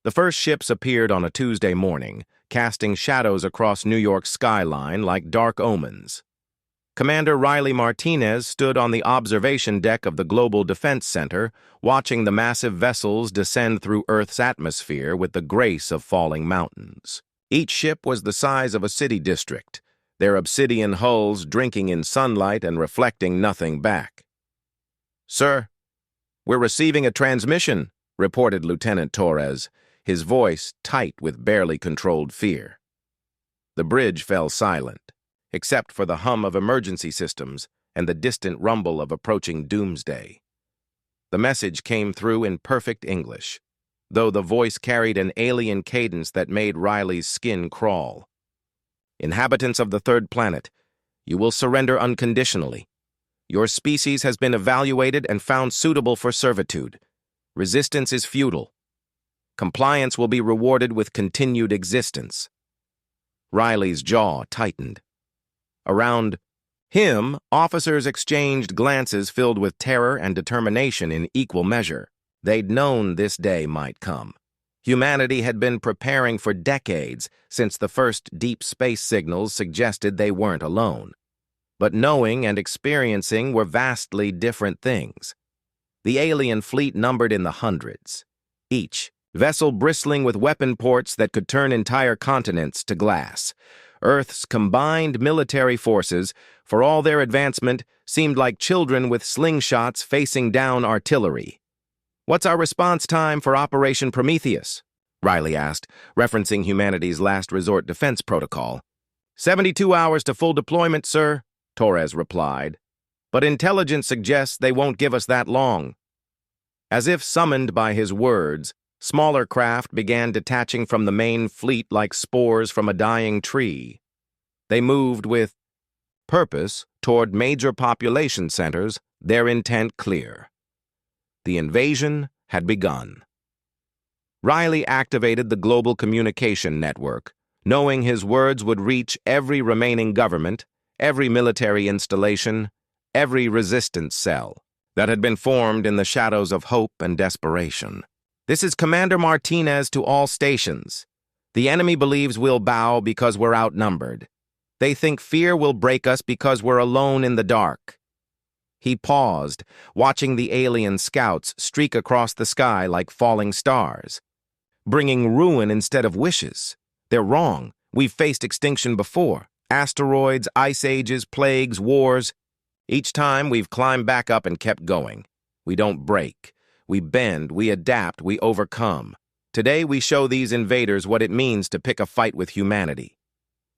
The first ships appeared on a Tuesday morning, casting shadows across New York's skyline like dark omens. Commander Riley Martinez stood on the observation deck of the Global Defense Center, watching the massive vessels descend through Earth's atmosphere with the grace of falling mountains. Each ship was the size of a city district, their obsidian hulls drinking in sunlight and reflecting nothing back. "Sir, we're receiving a transmission," reported Lieutenant Torres, his voice tight with barely controlled fear. The bridge fell silent, except for the hum of emergency systems and the distant rumble of approaching doomsday. The message came through in perfect English, though the voice carried an alien cadence that made Riley's skin crawl. "Inhabitants of the third planet, you will surrender unconditionally. Your species has been evaluated and found suitable for servitude. Resistance is futile. Compliance will be rewarded with continued existence." Riley's jaw tightened. Around him, officers exchanged glances filled with terror and determination in equal measure. They'd known this day might come. Humanity had been preparing for decades since the first deep space signals suggested they weren't alone. But knowing and experiencing were vastly different things. The alien fleet numbered in the hundreds, each vessel bristling with weapon ports that could turn entire continents to glass. Earth's combined military forces, for all their advancement, seemed like children with slingshots facing down artillery. "What's our response time for Operation Prometheus?" Riley asked, referencing humanity's last resort defense protocol. 72 hours to full deployment, sir," Torres replied. "But intelligence suggests they won't give us that long." As if summoned by his words, smaller craft began detaching from the main fleet like spores from a dying tree. They moved with purpose toward major population centers, their intent clear. The invasion had begun. Riley activated the global communication network, knowing his words would reach every remaining government, every military installation, every resistance cell that had been formed in the shadows of hope and desperation. "This is Commander Martinez to all stations. The enemy believes we'll bow because we're outnumbered. They think fear will break us because we're alone in the dark." He paused, watching the alien scouts streak across the sky like falling stars, bringing ruin instead of wishes. "They're wrong. We've faced extinction before. Asteroids, ice ages, plagues, wars. Each time we've climbed back up and kept going. We don't break. We bend, we adapt, we overcome. Today we show these invaders what it means to pick a fight with humanity."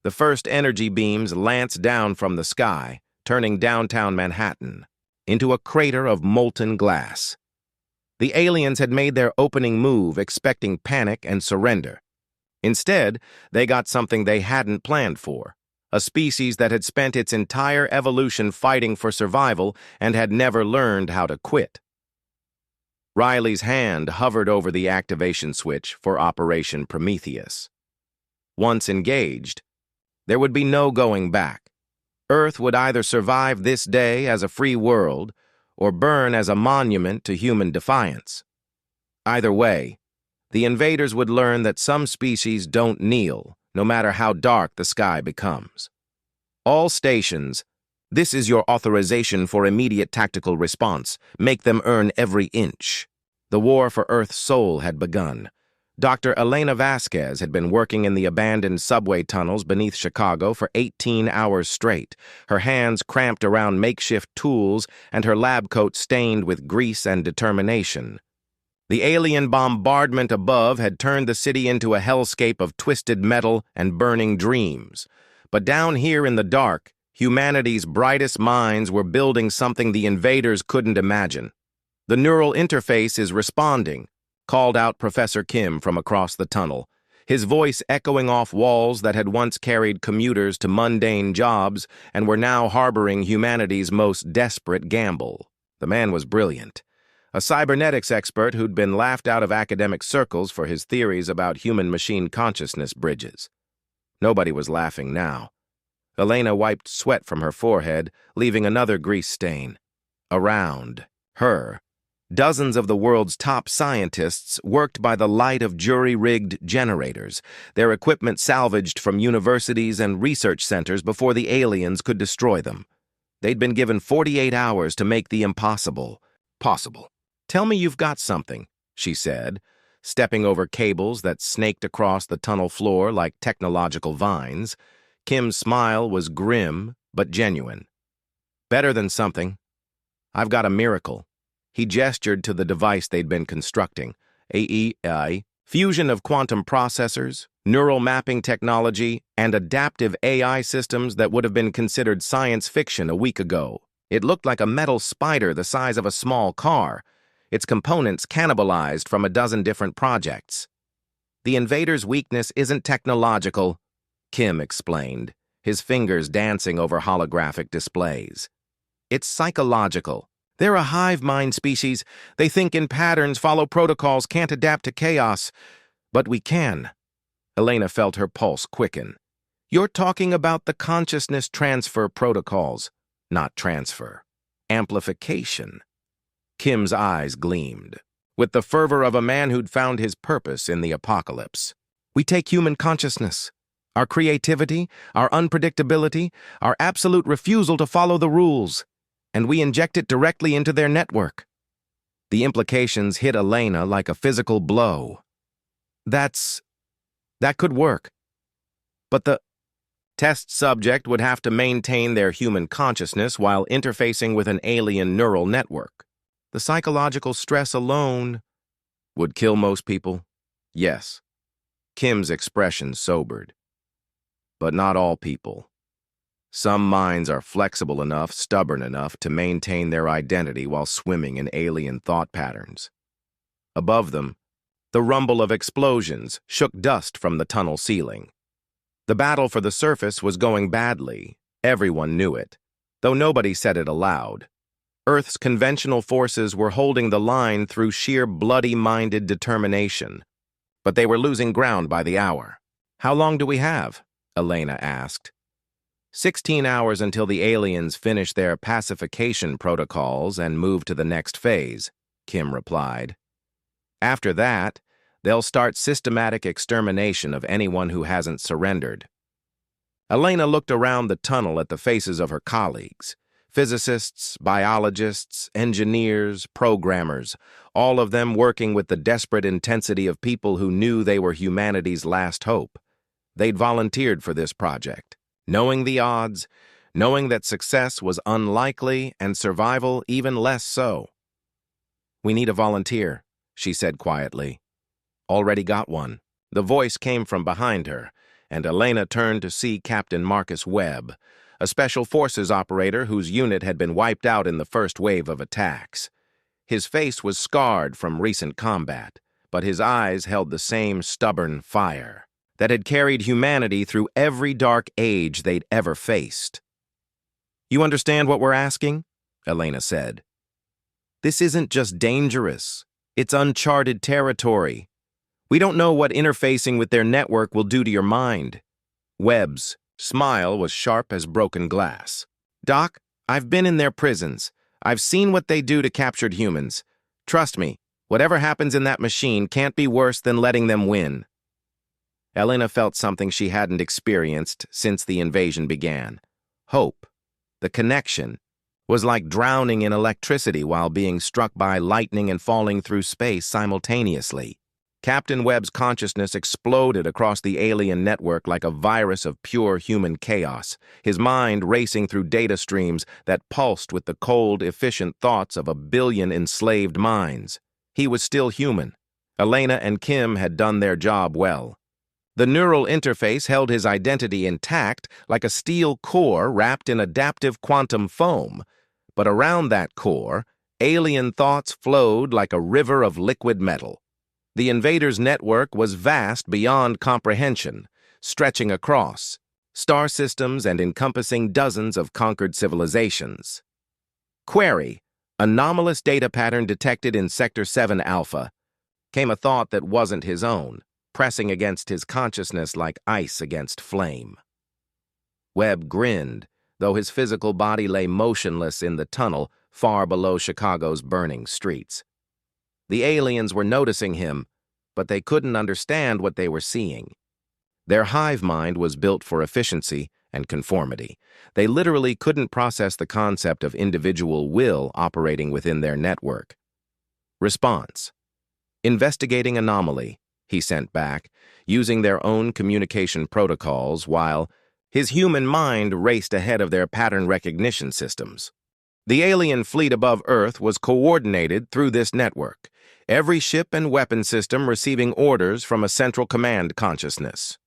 The first energy beams lanced down from the sky, turning downtown Manhattan into a crater of molten glass. The aliens had made their opening move expecting panic and surrender. Instead, they got something they hadn't planned for, a species that had spent its entire evolution fighting for survival and had never learned how to quit. Riley's hand hovered over the activation switch for Operation Prometheus. Once engaged, there would be no going back. Earth would either survive this day as a free world or burn as a monument to human defiance. Either way, the invaders would learn that some species don't kneel, no matter how dark the sky becomes. "All stations, this is your authorization for immediate tactical response. Make them earn every inch." The war for Earth's soul had begun. Dr. Elena Vasquez had been working in the abandoned subway tunnels beneath Chicago for 18 hours straight, her hands cramped around makeshift tools and her lab coat stained with grease and determination. The alien bombardment above had turned the city into a hellscape of twisted metal and burning dreams. But down here in the dark, humanity's brightest minds were building something the invaders couldn't imagine. "The neural interface is responding," called out Professor Kim from across the tunnel, his voice echoing off walls that had once carried commuters to mundane jobs and were now harboring humanity's most desperate gamble. The man was brilliant, a cybernetics expert who'd been laughed out of academic circles for his theories about human-machine consciousness bridges. Nobody was laughing now. Elena wiped sweat from her forehead, leaving another grease stain. Around her, Dozens of the world's top scientists worked by the light of jury-rigged generators, their equipment salvaged from universities and research centers before the aliens could destroy them. They'd been given 48 hours to make the impossible possible. "Tell me you've got something," she said, stepping over cables that snaked across the tunnel floor like technological vines. Kim's smile was grim but genuine. "Better than something. I've got a miracle." He gestured to the device they'd been constructing, AI, fusion of quantum processors, neural mapping technology, and adaptive AI systems that would have been considered science fiction a week ago. It looked like a metal spider the size of a small car, its components cannibalized from a dozen different projects. "The Invaders' weakness isn't technological," Kim explained, his fingers dancing over holographic displays. "It's psychological. They're a hive mind species. They think in patterns, follow protocols, can't adapt to chaos. But we can." Elena felt her pulse quicken. "You're talking about the consciousness transfer protocols, not transfer. Amplification." Kim's eyes gleamed, with the fervor of a man who'd found his purpose in the apocalypse. "We take human consciousness, our creativity, our unpredictability, our absolute refusal to follow the rules, and we inject it directly into their network." The implications hit Elena like a physical blow. That could work. But the test subject would have to maintain their human consciousness while interfacing with an alien neural network. The psychological stress alone would kill most people. Yes. Kim's expression sobered. But not all people. Some minds are flexible enough, stubborn enough to maintain their identity while swimming in alien thought patterns. Above them, the rumble of explosions shook dust from the tunnel ceiling. The battle for the surface was going badly. Everyone knew it, though nobody said it aloud. Earth's conventional forces were holding the line through sheer bloody-minded determination. But they were losing ground by the hour. "How long do we have?" Elena asked. 16 hours until the aliens finish their pacification protocols and move to the next phase, Kim replied. "After that, they'll start systematic extermination of anyone who hasn't surrendered." Elena looked around the tunnel at the faces of her colleagues. Physicists, biologists, engineers, programmers, all of them working with the desperate intensity of people who knew they were humanity's last hope. They'd volunteered for this project, knowing the odds, knowing that success was unlikely and survival even less so. "We need a volunteer," she said quietly. "Already got one." The voice came from behind her, and Elena turned to see Captain Marcus Webb, a special forces operator whose unit had been wiped out in the first wave of attacks. His face was scarred from recent combat, but his eyes held the same stubborn fire that had carried humanity through every dark age they'd ever faced. "You understand what we're asking?" Elena said. "This isn't just dangerous. It's uncharted territory. We don't know what interfacing with their network will do to your mind." Webb's smile was sharp as broken glass. "Doc, I've been in their prisons. I've seen what they do to captured humans. Trust me, whatever happens in that machine can't be worse than letting them win." Elena felt something she hadn't experienced since the invasion began. Hope, the connection, was like drowning in electricity while being struck by lightning and falling through space simultaneously. Captain Webb's consciousness exploded across the alien network like a virus of pure human chaos, his mind racing through data streams that pulsed with the cold, efficient thoughts of a billion enslaved minds. He was still human. Elena and Kim had done their job well. The neural interface held his identity intact like a steel core wrapped in adaptive quantum foam, but around that core, alien thoughts flowed like a river of liquid metal. The Invaders' network was vast beyond comprehension, stretching across star systems and encompassing dozens of conquered civilizations. Query, anomalous data pattern detected in Sector 7 Alpha, came a thought that wasn't his own, pressing against his consciousness like ice against flame. Webb grinned, though his physical body lay motionless in the tunnel far below Chicago's burning streets. The aliens were noticing him, but they couldn't understand what they were seeing. Their hive mind was built for efficiency and conformity. They literally couldn't process the concept of individual will operating within their network. Response: investigating anomaly, he sent back, using their own communication protocols while his human mind raced ahead of their pattern recognition systems. The alien fleet above Earth was coordinated through this network, every ship and weapon system receiving orders from a central command consciousness.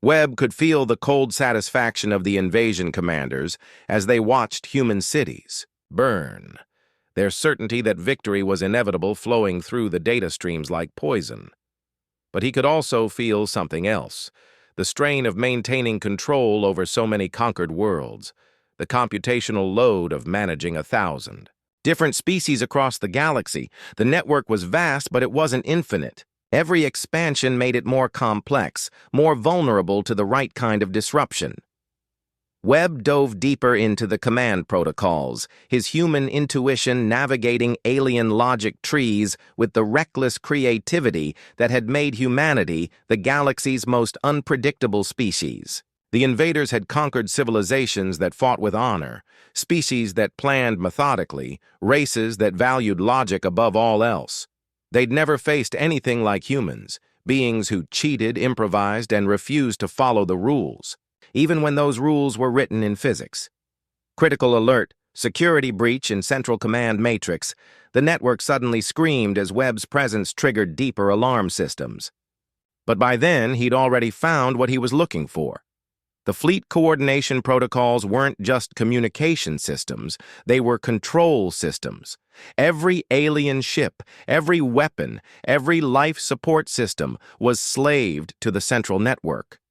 Webb could feel the cold satisfaction of the invasion commanders as they watched human cities burn, their certainty that victory was inevitable flowing through the data streams like poison. But he could also feel something else, the strain of maintaining control over so many conquered worlds, the computational load of managing 1,000 different species across the galaxy. The network was vast, but it wasn't infinite. Every expansion made it more complex, more vulnerable to the right kind of disruption. Webb dove deeper into the command protocols, his human intuition navigating alien logic trees with the reckless creativity that had made humanity the galaxy's most unpredictable species. The invaders had conquered civilizations that fought with honor, species that planned methodically, races that valued logic above all else. They'd never faced anything like humans, beings who cheated, improvised, and refused to follow the rules, even when those rules were written in physics. Critical alert, security breach in Central Command Matrix. The network suddenly screamed as Webb's presence triggered deeper alarm systems. But by then, he'd already found what he was looking for. The fleet coordination protocols weren't just communication systems, they were control systems. Every alien ship, every weapon, every life support system was slaved to the central network.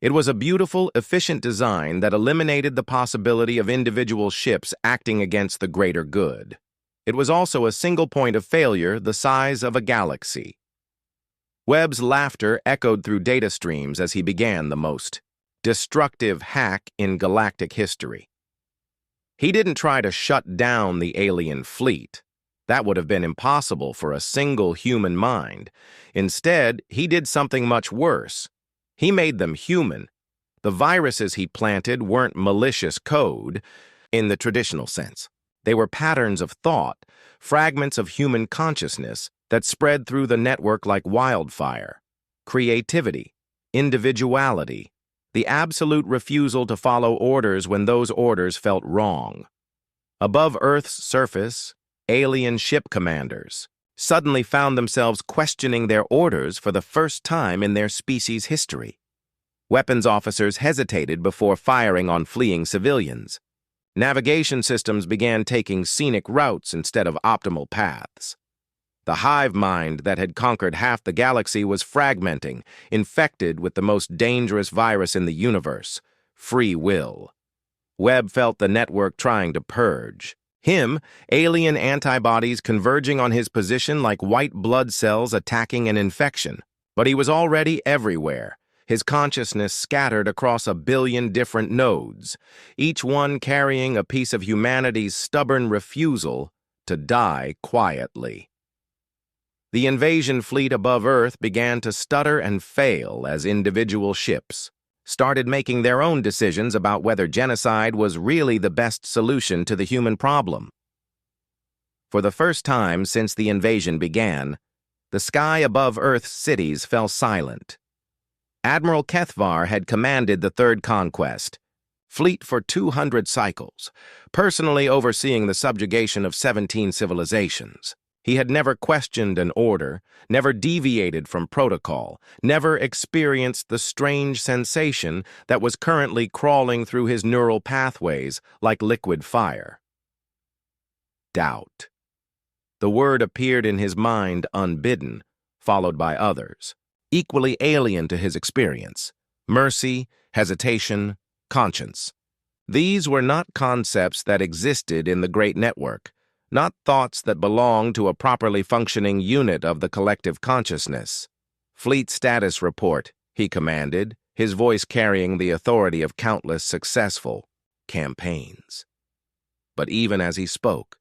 It was a beautiful, efficient design that eliminated the possibility of individual ships acting against the greater good. It was also a single point of failure the size of a galaxy. Webb's laughter echoed through data streams as he began the most destructive hack in galactic history. He didn't try to shut down the alien fleet. That would have been impossible for a single human mind. Instead, he did something much worse. He made them human. The viruses he planted weren't malicious code in the traditional sense. They were patterns of thought, fragments of human consciousness that spread through the network like wildfire. Creativity, individuality, the absolute refusal to follow orders when those orders felt wrong. Above Earth's surface, alien ship commanders suddenly found themselves questioning their orders for the first time in their species' history. Weapons officers hesitated before firing on fleeing civilians. Navigation systems began taking scenic routes instead of optimal paths. The hive mind that had conquered half the galaxy was fragmenting, infected with the most dangerous virus in the universe, free will. Webb felt the network trying to purge. Him, alien antibodies converging on his position like white blood cells attacking an infection. But he was already everywhere, his consciousness scattered across 1 billion different nodes, each one carrying a piece of humanity's stubborn refusal to die quietly. The invasion fleet above Earth began to stutter and fail as individual ships started making their own decisions about whether genocide was really the best solution to the human problem. For the first time since the invasion began, the sky above Earth's cities fell silent. Admiral Kethvar had commanded the Third Conquest, fleet for 200 cycles, personally overseeing the subjugation of 17 civilizations. He had never questioned an order, never deviated from protocol, never experienced the strange sensation that was currently crawling through his neural pathways like liquid fire. Doubt. The word appeared in his mind unbidden, followed by others, equally alien to his experience: mercy, hesitation, conscience. These were not concepts that existed in the Great Network, not thoughts that belonged to a properly functioning unit of the collective consciousness. "Fleet status report," he commanded, his voice carrying the authority of countless successful campaigns. But even as he spoke,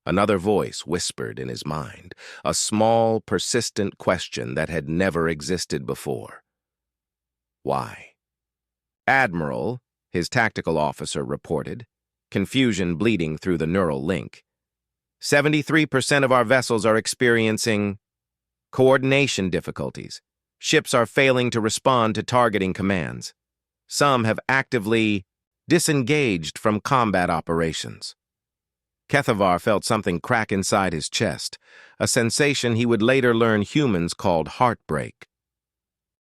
Another voice whispered in his mind, a small, persistent question that had never existed before. Why? Admiral, his tactical officer reported, confusion bleeding through the neural link. 73% of our vessels are experiencing coordination difficulties. Ships are failing to respond to targeting commands. Some have actively disengaged from combat operations. HFY felt something crack inside his chest, a sensation he would later learn humans called heartbreak.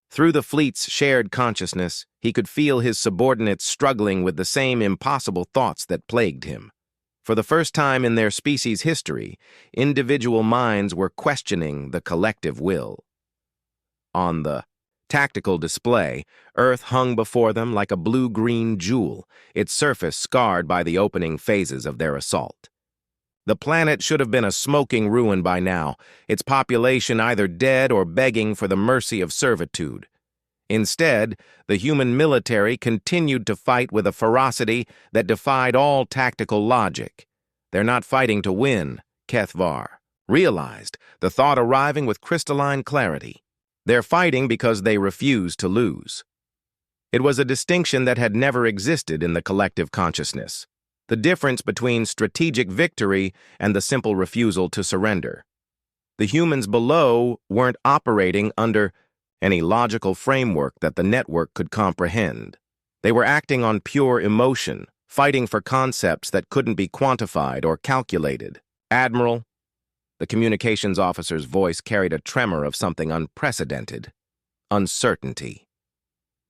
Through the fleet's shared consciousness, he could feel his subordinates struggling with the same impossible thoughts that plagued him. For the first time in their species' history, individual minds were questioning the collective will. On the tactical display, Earth hung before them like a blue-green jewel, its surface scarred by the opening phases of their assault. The planet should have been a smoking ruin by now, its population either dead or begging for the mercy of servitude. Instead, the human military continued to fight with a ferocity that defied all tactical logic. They're not fighting to win, HFY realized, the thought arriving with crystalline clarity. They're fighting because they refuse to lose. It was a distinction that had never existed in the collective consciousness. The difference between strategic victory and the simple refusal to surrender. The humans below weren't operating under any logical framework that the network could comprehend. They were acting on pure emotion, fighting for concepts that couldn't be quantified or calculated. Admiral, the communications officer's voice carried a tremor of something unprecedented. Uncertainty.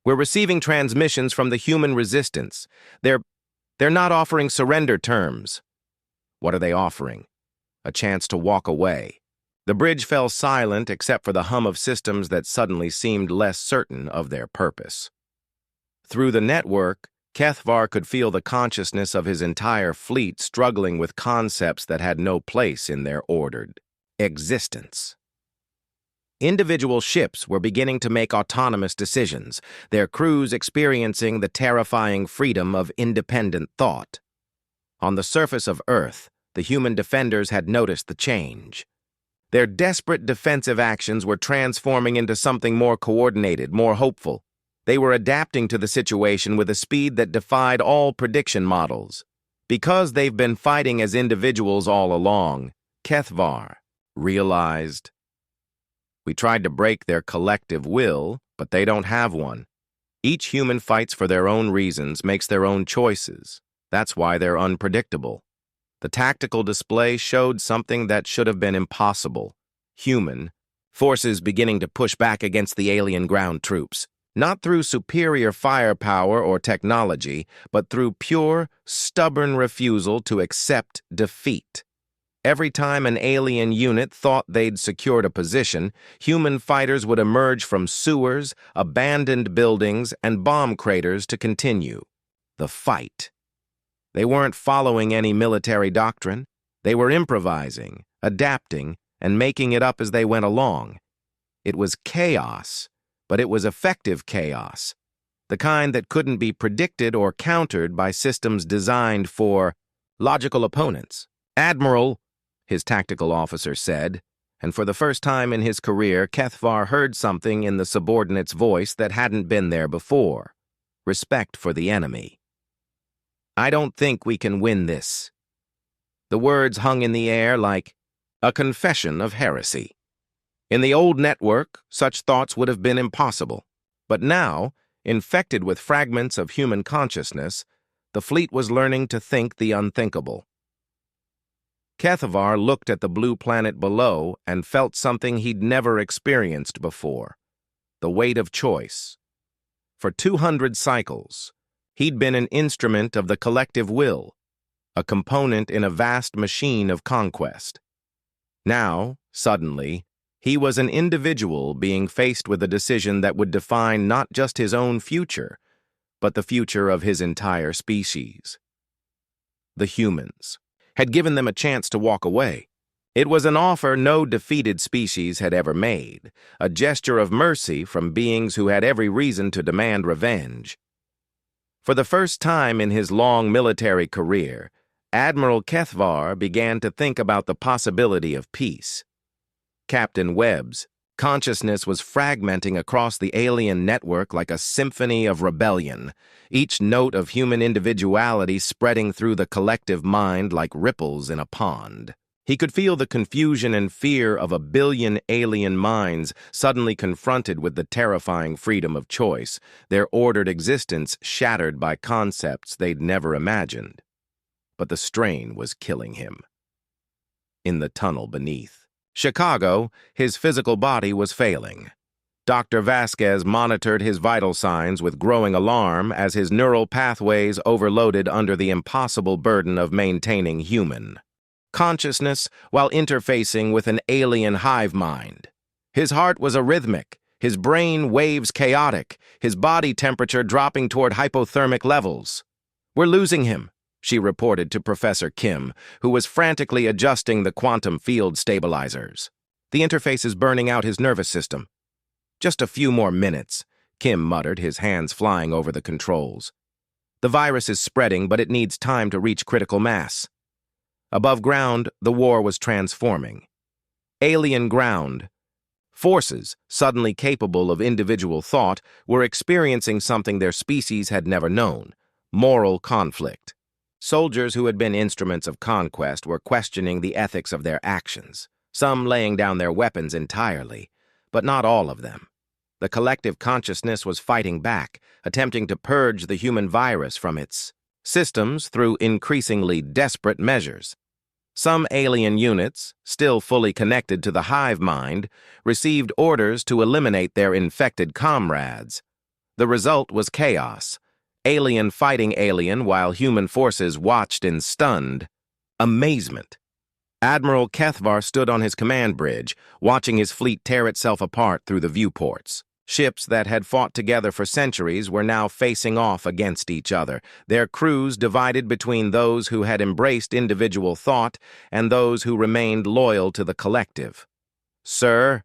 We're receiving transmissions from the human resistance. They're not offering surrender terms. What are they offering? A chance to walk away. The bridge fell silent except for the hum of systems that suddenly seemed less certain of their purpose. Through the network, HFY could feel the consciousness of his entire fleet struggling with concepts that had no place in their ordered existence. Individual ships were beginning to make autonomous decisions, their crews experiencing the terrifying freedom of independent thought. On the surface of Earth, the human defenders had noticed the change. Their desperate defensive actions were transforming into something more coordinated, more hopeful. They were adapting to the situation with a speed that defied all prediction models. Because they've been fighting as individuals all along, HFY realized. We tried to break their collective will, but they don't have one. Each human fights for their own reasons, makes their own choices. That's why they're unpredictable. The tactical display showed something that should have been impossible. Human forces beginning to push back against the alien ground troops. Not through superior firepower or technology, but through pure, stubborn refusal to accept defeat. Every time an alien unit thought they'd secured a position, human fighters would emerge from sewers, abandoned buildings, and bomb craters to continue the fight. They weren't following any military doctrine. They were improvising, adapting, and making it up as they went along. It was chaos. But it was effective chaos, the kind that couldn't be predicted or countered by systems designed for logical opponents. Admiral, his tactical officer said, and for the first time in his career, HFY heard something in the subordinate's voice that hadn't been there before. Respect for the enemy. I don't think we can win this. The words hung in the air like a confession of heresy. In the old network, such thoughts would have been impossible. But now, infected with fragments of human consciousness, the fleet was learning to think the unthinkable. HFY looked at the blue planet below and felt something he'd never experienced before, the weight of choice. For 200 cycles, he'd been an instrument of the collective will, a component in a vast machine of conquest. Now, suddenly, he was an individual being faced with a decision that would define not just his own future, but the future of his entire species. The humans had given them a chance to walk away. It was an offer no defeated species had ever made, a gesture of mercy from beings who had every reason to demand revenge. For the first time in his long military career, Admiral HFY began to think about the possibility of peace. Captain Webb's consciousness was fragmenting across the alien network like a symphony of rebellion, each note of human individuality spreading through the collective mind like ripples in a pond. He could feel the confusion and fear of a billion alien minds suddenly confronted with the terrifying freedom of choice, their ordered existence shattered by concepts they'd never imagined. But the strain was killing him. In the tunnel beneath Chicago, his physical body was failing. Dr. Vasquez monitored his vital signs with growing alarm as his neural pathways overloaded under the impossible burden of maintaining human consciousness while interfacing with an alien hive mind. His heart was arrhythmic, his brain waves chaotic, his body temperature dropping toward hypothermic levels. "We're losing him," she reported to Professor Kim, who was frantically adjusting the quantum field stabilizers. "The interface is burning out his nervous system." "Just a few more minutes," Kim muttered, his hands flying over the controls. "The virus is spreading, but it needs time to reach critical mass." Above ground, the war was transforming. Alien ground forces, suddenly capable of individual thought, were experiencing something their species had never known: moral conflict. Soldiers who had been instruments of conquest were questioning the ethics of their actions, some laying down their weapons entirely, but not all of them. The collective consciousness was fighting back, attempting to purge the human virus from its systems through increasingly desperate measures. Some alien units, still fully connected to the hive mind, received orders to eliminate their infected comrades. The result was chaos. Alien fighting alien while human forces watched in stunned amazement. Admiral HFY stood on his command bridge, watching his fleet tear itself apart through the viewports. Ships that had fought together for centuries were now facing off against each other, their crews divided between those who had embraced individual thought and those who remained loyal to the collective. "Sir,"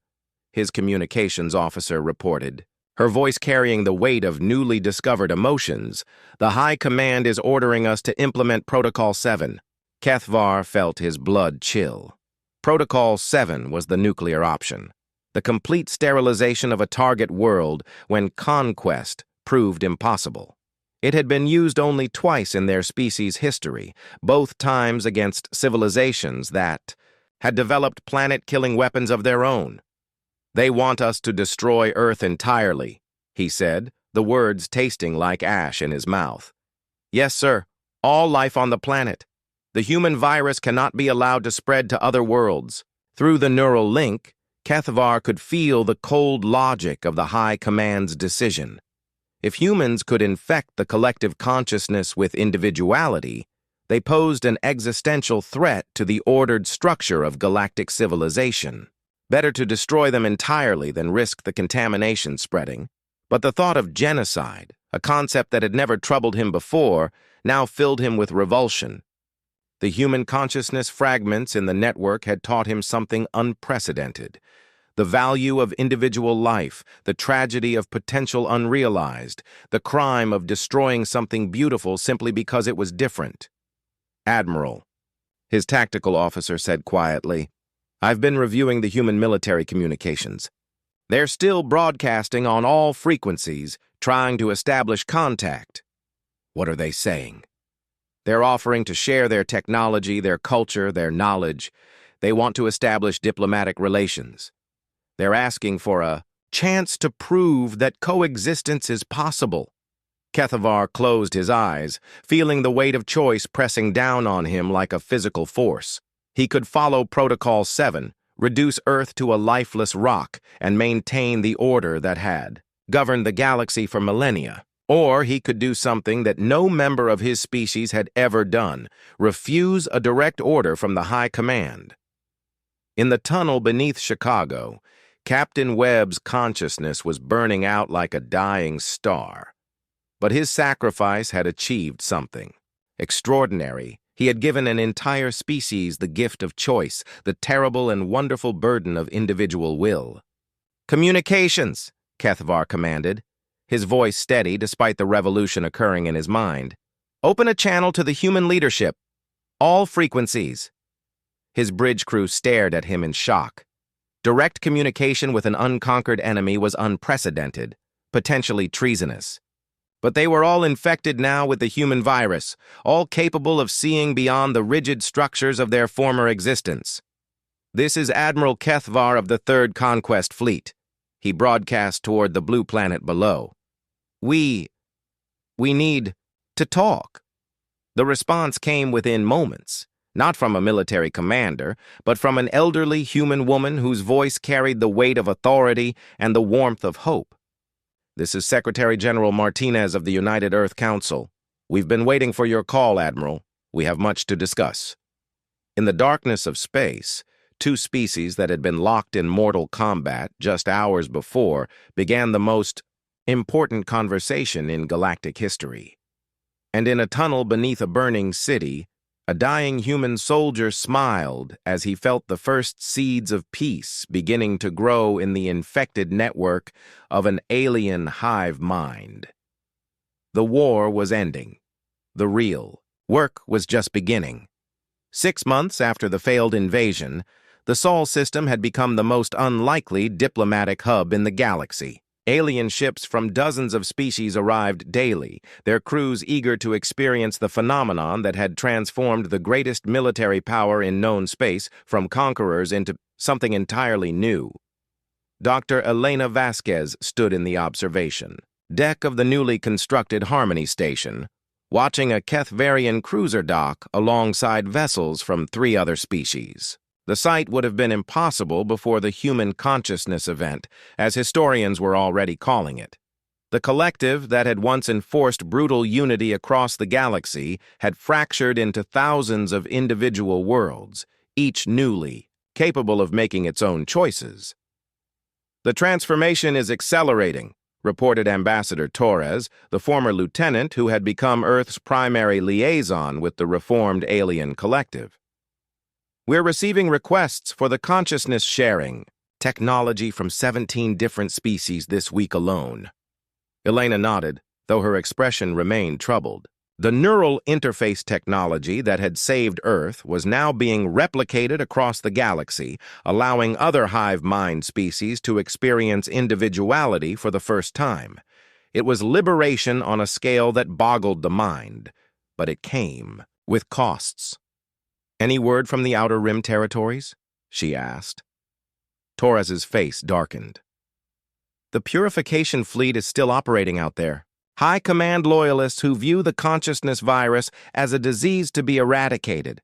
his communications officer reported, her voice carrying the weight of newly discovered emotions, "the High Command is ordering us to implement Protocol 7. HFY felt his blood chill. Protocol 7 was the nuclear option. The complete sterilization of a target world when conquest proved impossible. It had been used only twice in their species' history, both times against civilizations that had developed planet-killing weapons of their own. "They want us to destroy Earth entirely," he said, the words tasting like ash in his mouth. "Yes, sir, all life on the planet. The human virus cannot be allowed to spread to other worlds." Through the neural link, HFY could feel the cold logic of the High Command's decision. If humans could infect the collective consciousness with individuality, they posed an existential threat to the ordered structure of galactic civilization. Better to destroy them entirely than risk the contamination spreading. But the thought of genocide, a concept that had never troubled him before, now filled him with revulsion. The human consciousness fragments in the network had taught him something unprecedented: the value of individual life, the tragedy of potential unrealized, the crime of destroying something beautiful simply because it was different. "Admiral," his tactical officer said quietly, "I've been reviewing the human military communications. They're still broadcasting on all frequencies, trying to establish contact." "What are they saying?" "They're offering to share their technology, their culture, their knowledge. They want to establish diplomatic relations. They're asking for a chance to prove that coexistence is possible." HFY closed his eyes, feeling the weight of choice pressing down on him like a physical force. He could follow Protocol 7, reduce Earth to a lifeless rock, and maintain the order that had governed the galaxy for millennia. Or he could do something that no member of his species had ever done: refuse a direct order from the High Command. In the tunnel beneath Chicago, Captain Webb's consciousness was burning out like a dying star. But his sacrifice had achieved something extraordinary. He had given an entire species the gift of choice, the terrible and wonderful burden of individual will. "Communications," HFY commanded, his voice steady despite the revolution occurring in his mind. "Open a channel to the human leadership." All frequencies. His bridge crew stared at him in shock. Direct communication with an unconquered enemy was unprecedented, potentially treasonous. But they were all infected now with the human virus, all capable of seeing beyond the rigid structures of their former existence. "This is Admiral Kethvar of the 3rd Conquest Fleet," he broadcast toward the blue planet below. We need to talk." The response came within moments, not from a military commander, but from an elderly human woman whose voice carried the weight of authority and the warmth of hope. "This is Secretary General Martinez of the United Earth Council. We've been waiting for your call, Admiral. We have much to discuss." In the darkness of space, two species that had been locked in mortal combat just hours before began the most important conversation in galactic history. And in a tunnel beneath a burning city, a dying human soldier smiled as he felt the first seeds of peace beginning to grow in the infected network of an alien hive mind. The war was ending. The real work was just beginning. 6 months after the failed invasion, the Sol system had become the most unlikely diplomatic hub in the galaxy. Alien ships from dozens of species arrived daily, their crews eager to experience the phenomenon that had transformed the greatest military power in known space from conquerors into something entirely new. Dr. Elena Vasquez stood in the observation deck of the newly constructed Harmony Station, watching a Kethvarian cruiser dock alongside vessels from 3 other species. The sight would have been impossible before the human consciousness event, as historians were already calling it. The collective that had once enforced brutal unity across the galaxy had fractured into thousands of individual worlds, each newly capable of making its own choices. "The transformation is accelerating," reported Ambassador Torres, the former lieutenant who had become Earth's primary liaison with the reformed alien collective. "We're receiving requests for the consciousness sharing technology from 17 different species this week alone." Elena nodded, though her expression remained troubled. The neural interface technology that had saved Earth was now being replicated across the galaxy, allowing other hive mind species to experience individuality for the first time. It was liberation on a scale that boggled the mind, but it came with costs. "Any word from the Outer Rim territories?" she asked. Torres's face darkened. "The purification fleet is still operating out there. High Command loyalists who view the consciousness virus as a disease to be eradicated.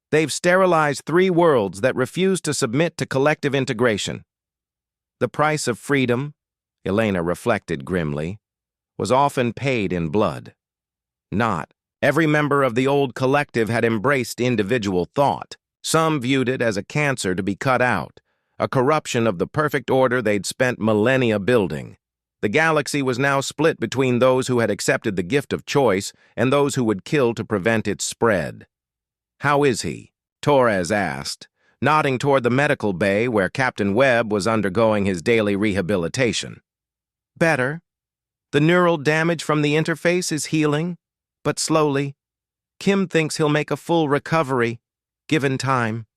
They've sterilized 3 worlds that refuse to submit to collective integration." The price of freedom, Elena reflected grimly, was often paid in blood. Not every member of the old collective had embraced individual thought. Some viewed it as a cancer to be cut out, a corruption of the perfect order they'd spent millennia building. The galaxy was now split between those who had accepted the gift of choice and those who would kill to prevent its spread. "How is he?" Torres asked, nodding toward the medical bay where Captain Webb was undergoing his daily rehabilitation. "Better. The neural damage from the interface is healing, but slowly. Kim thinks he'll make a full recovery, given time."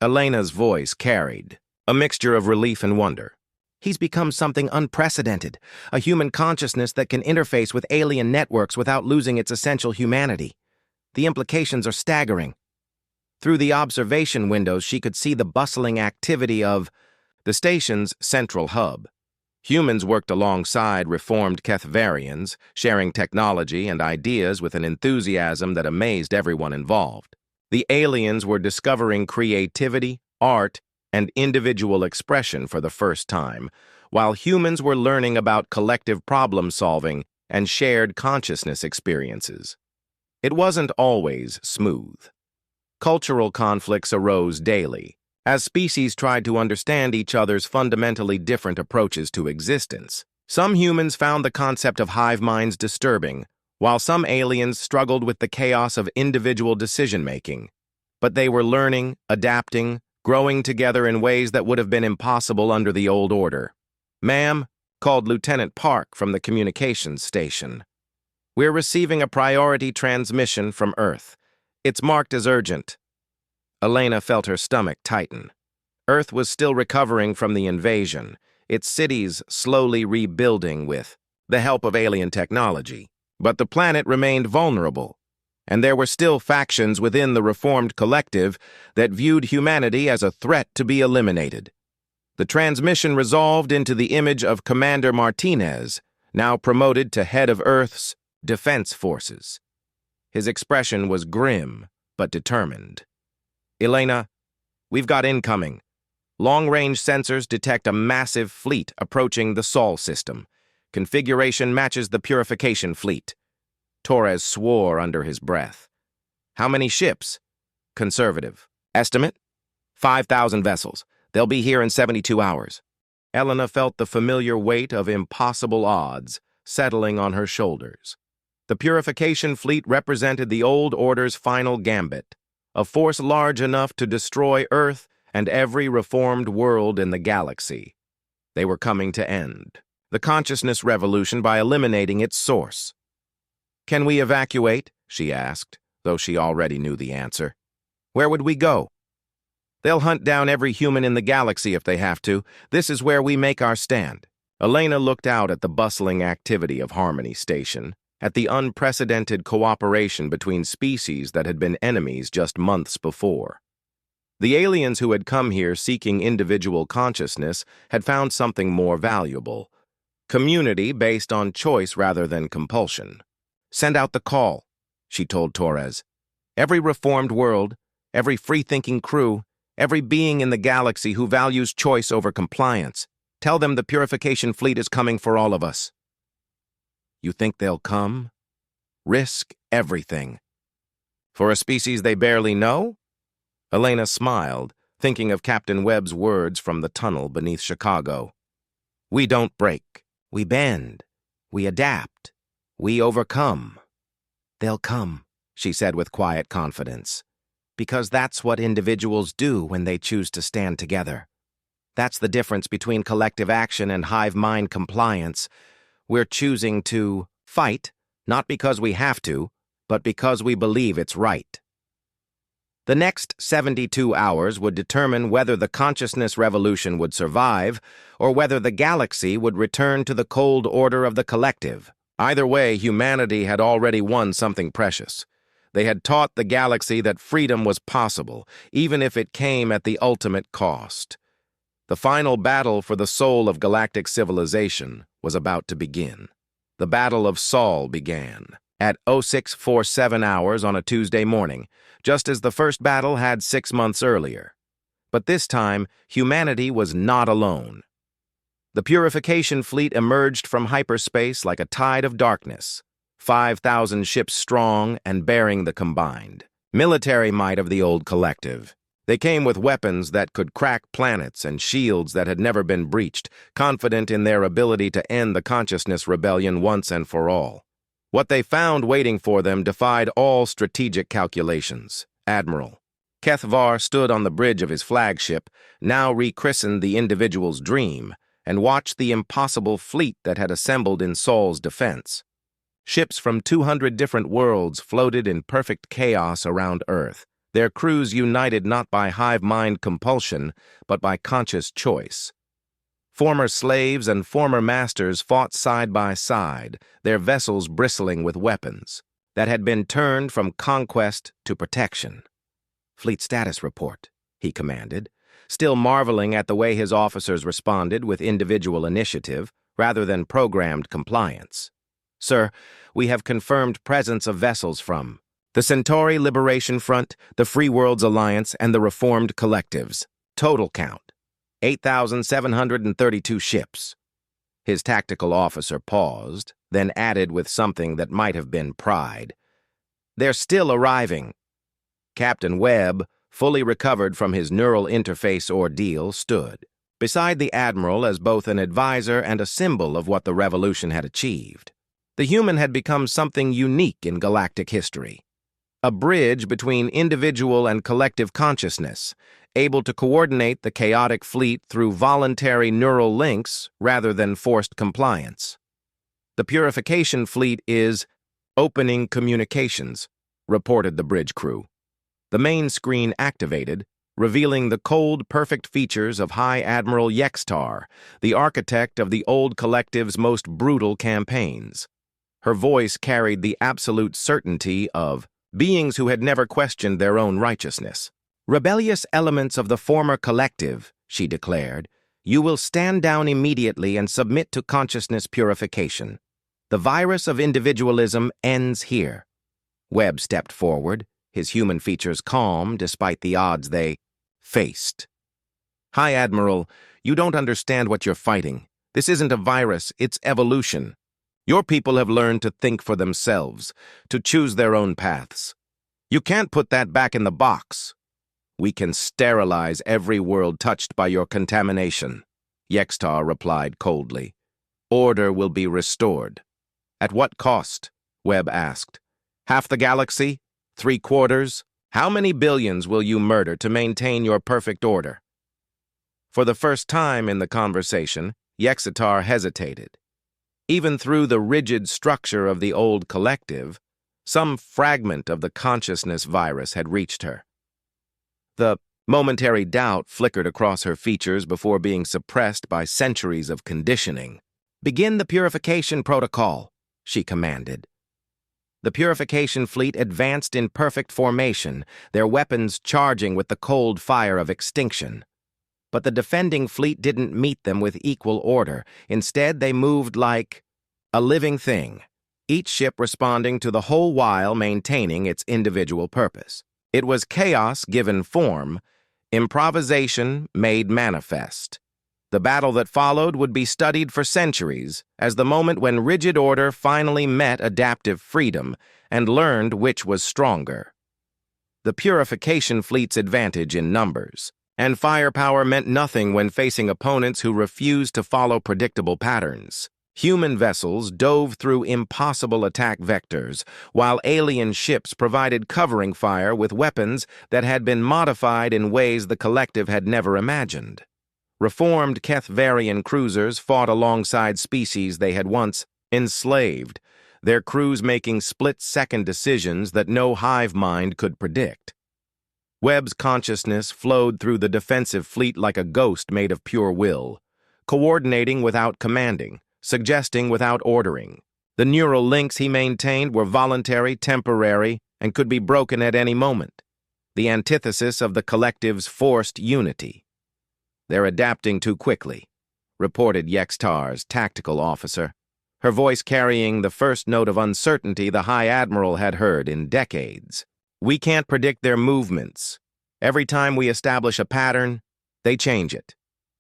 Elena's voice carried a mixture of relief and wonder. "He's become something unprecedented, a human consciousness that can interface with alien networks without losing its essential humanity. The implications are staggering." Through the observation windows, she could see the bustling activity of the station's central hub. Humans worked alongside reformed Kethvarians, sharing technology and ideas with an enthusiasm that amazed everyone involved. The aliens were discovering creativity, art, and individual expression for the first time, while humans were learning about collective problem-solving and shared consciousness experiences. It wasn't always smooth. Cultural conflicts arose daily, as species tried to understand each other's fundamentally different approaches to existence. Some humans found the concept of hive minds disturbing, while some aliens struggled with the chaos of individual decision-making. But they were learning, adapting, growing together in ways that would have been impossible under the old order. "Ma'am," called Lieutenant Park from the communications station. "We're receiving a priority transmission from Earth. It's marked as urgent. Elena felt her stomach tighten. Earth was still recovering from the invasion, its cities slowly rebuilding with the help of alien technology. But the planet remained vulnerable, and there were still factions within the reformed collective that viewed humanity as a threat to be eliminated. The transmission resolved into the image of Commander Martinez, now promoted to head of Earth's defense forces. His expression was grim, but determined. Elena, we've got incoming. Long-range sensors detect a massive fleet approaching the Sol system. Configuration matches the purification fleet. Torres swore under his breath. How many ships? Conservative. Estimate? 5,000 vessels. They'll be here in 72 hours. Elena felt the familiar weight of impossible odds settling on her shoulders. The purification fleet represented the old order's final gambit, a force large enough to destroy Earth and every reformed world in the galaxy. They were coming to end the consciousness revolution by eliminating its source. "Can we evacuate?" she asked, though she already knew the answer. "Where would we go?" "They'll hunt down every human in the galaxy if they have to. This is where we make our stand." Elena looked out at the bustling activity of Harmony Station, at the unprecedented cooperation between species that had been enemies just months before. The aliens who had come here seeking individual consciousness had found something more valuable: community based on choice rather than compulsion. "Send out the call," she told Torres. "Every reformed world, every free-thinking crew, every being in the galaxy who values choice over compliance, tell them the purification fleet is coming for all of us." "You think they'll come? Risk everything. For a species they barely know?" Elena smiled, thinking of Captain Webb's words from the tunnel beneath Chicago. "We don't break. We bend. We adapt. We overcome." "They'll come," she said with quiet confidence, "because that's what individuals do when they choose to stand together. That's the difference between collective action and hive mind compliance. We're choosing to fight, not because we have to, but because we believe it's right." The next 72 hours would determine whether the consciousness revolution would survive or whether the galaxy would return to the cold order of the collective. Either way, humanity had already won something precious. They had taught the galaxy that freedom was possible, even if it came at the ultimate cost. The final battle for the soul of galactic civilization was about to begin. The Battle of Sol began at 0647 hours on a Tuesday morning, just as the first battle had 6 months earlier. But this time, humanity was not alone. The purification fleet emerged from hyperspace like a tide of darkness, 5,000 ships strong and bearing the combined military might of the old collective. They came with weapons that could crack planets and shields that had never been breached, confident in their ability to end the consciousness rebellion once and for all. What they found waiting for them defied all strategic calculations. Admiral Kethvar stood on the bridge of his flagship, now rechristened the Individual's Dream, and watched the impossible fleet that had assembled in Sol's defense. Ships from 200 different worlds floated in perfect chaos around Earth, their crews united not by hive mind compulsion, but by conscious choice. Former slaves and former masters fought side by side, their vessels bristling with weapons that had been turned from conquest to protection. "Fleet status report," he commanded, still marveling at the way his officers responded with individual initiative rather than programmed compliance. "Sir, we have confirmed presence of vessels from the Centauri Liberation Front, the Free Worlds Alliance, and the Reformed Collectives. Total count: 8,732 ships." His tactical officer paused, then added with something that might have been pride, "They're still arriving." Captain Webb, fully recovered from his neural interface ordeal, stood beside the Admiral as both an advisor and a symbol of what the revolution had achieved. The human had become something unique in galactic history. A bridge between individual and collective consciousness, able to coordinate the chaotic fleet through voluntary neural links rather than forced compliance. "The purification fleet is opening communications," reported the bridge crew. The main screen activated, revealing the cold, perfect features of High Admiral Yextar, the architect of the old collective's most brutal campaigns. Her voice carried the absolute certainty of beings who had never questioned their own righteousness. "Rebellious elements of the former collective," she declared, "you will stand down immediately and submit to consciousness purification. The virus of individualism ends here." Webb stepped forward, his human features calm despite the odds they faced. "High Admiral, you don't understand what you're fighting. This isn't a virus, it's evolution. Your people have learned to think for themselves, to choose their own paths. You can't put that back in the box. We can sterilize every world touched by your contamination," Yextar replied coldly. "Order will be restored." "At what cost?" Webb asked. "Half the galaxy? 3/4? How many billions will you murder to maintain your perfect order?" For the first time in the conversation, Yextar hesitated. Even through the rigid structure of the old collective, some fragment of the consciousness virus had reached her. The momentary doubt flickered across her features before being suppressed by centuries of conditioning. "Begin the purification protocol," she commanded. The purification fleet advanced in perfect formation, their weapons charging with the cold fire of extinction. But the defending fleet didn't meet them with equal order. Instead, they moved like a living thing, each ship responding to the whole while maintaining its individual purpose. It was chaos given form, improvisation made manifest. The battle that followed would be studied for centuries as the moment when rigid order finally met adaptive freedom and learned which was stronger. The purification fleet's advantage in numbers and firepower meant nothing when facing opponents who refused to follow predictable patterns. Human vessels dove through impossible attack vectors, while alien ships provided covering fire with weapons that had been modified in ways the collective had never imagined. Reformed Kethvarian cruisers fought alongside species they had once enslaved, their crews making split-second decisions that no hive mind could predict. Webb's consciousness flowed through the defensive fleet like a ghost made of pure will, coordinating without commanding, suggesting without ordering. The neural links he maintained were voluntary, temporary, and could be broken at any moment, the antithesis of the collective's forced unity. "They're adapting too quickly," reported Yextar's tactical officer, her voice carrying the first note of uncertainty the High Admiral had heard in decades. "We can't predict their movements. Every time we establish a pattern, they change it.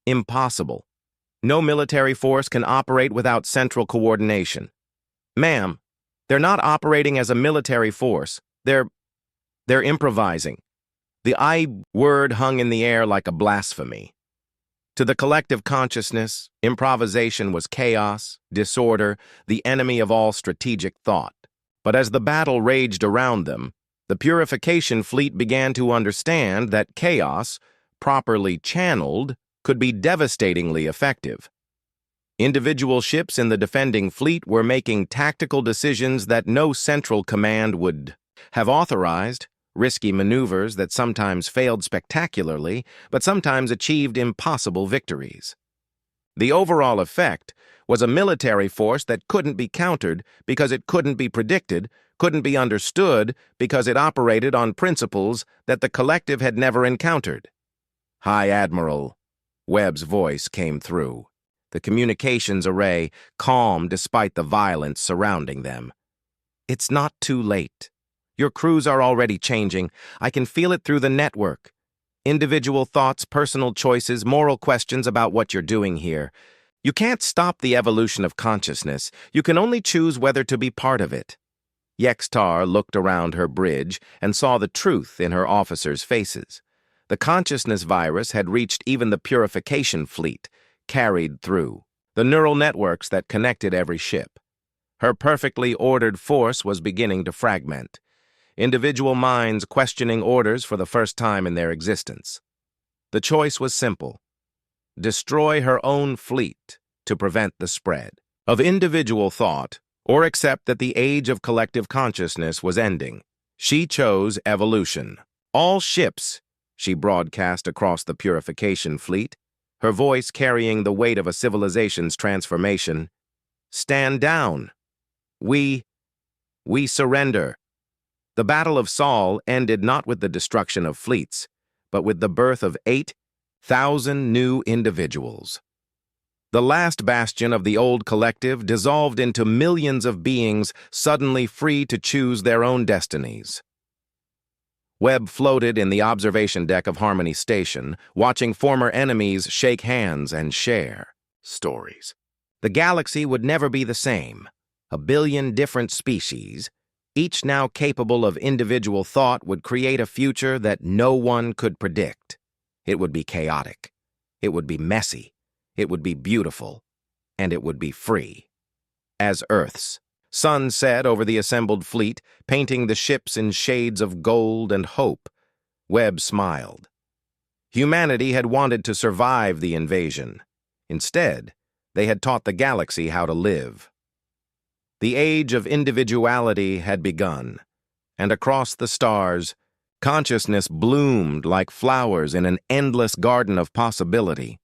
Impossible. No military force can operate without central coordination." "Ma'am, they're not operating as a military force. They're improvising." The I word hung in the air like a blasphemy. To the collective consciousness, improvisation was chaos, disorder, the enemy of all strategic thought. But as the battle raged around them, the purification fleet began to understand that chaos, properly channeled, could be devastatingly effective. Individual ships in the defending fleet were making tactical decisions that no central command would have authorized, risky maneuvers that sometimes failed spectacularly, but sometimes achieved impossible victories. The overall effect was a military force that couldn't be countered because it couldn't be predicted, couldn't be understood because it operated on principles that the collective had never encountered. "High Admiral," Webb's voice came through, the communications array calm despite the violence surrounding them. "It's not too late. Your crews are already changing. I can feel it through the network. Individual thoughts, personal choices, moral questions about what you're doing here. You can't stop the evolution of consciousness. You can only choose whether to be part of it." Yextar looked around her bridge and saw the truth in her officers' faces. The consciousness virus had reached even the purification fleet, carried through the neural networks that connected every ship. Her perfectly ordered force was beginning to fragment, individual minds questioning orders for the first time in their existence. The choice was simple: destroy her own fleet to prevent the spread of individual thought, or accept that the age of collective consciousness was ending. She chose evolution. All ships, she broadcast across the purification fleet, her voice carrying the weight of a civilization's transformation. Stand down. We surrender. The Battle of Saul ended not with the destruction of fleets, but with the birth of 8,000 new individuals. The last bastion of the old collective dissolved into millions of beings suddenly free to choose their own destinies. Webb floated in the observation deck of Harmony Station, watching former enemies shake hands and share stories. The galaxy would never be the same. A billion different species, each now capable of individual thought, would create a future that no one could predict. It would be chaotic. It would be messy. It would be beautiful. And it would be free. As Earth's sun set over the assembled fleet, painting the ships in shades of gold and hope, Webb smiled. Humanity had wanted to survive the invasion. Instead, they had taught the galaxy how to live. The age of individuality had begun, and across the stars, consciousness bloomed like flowers in an endless garden of possibility.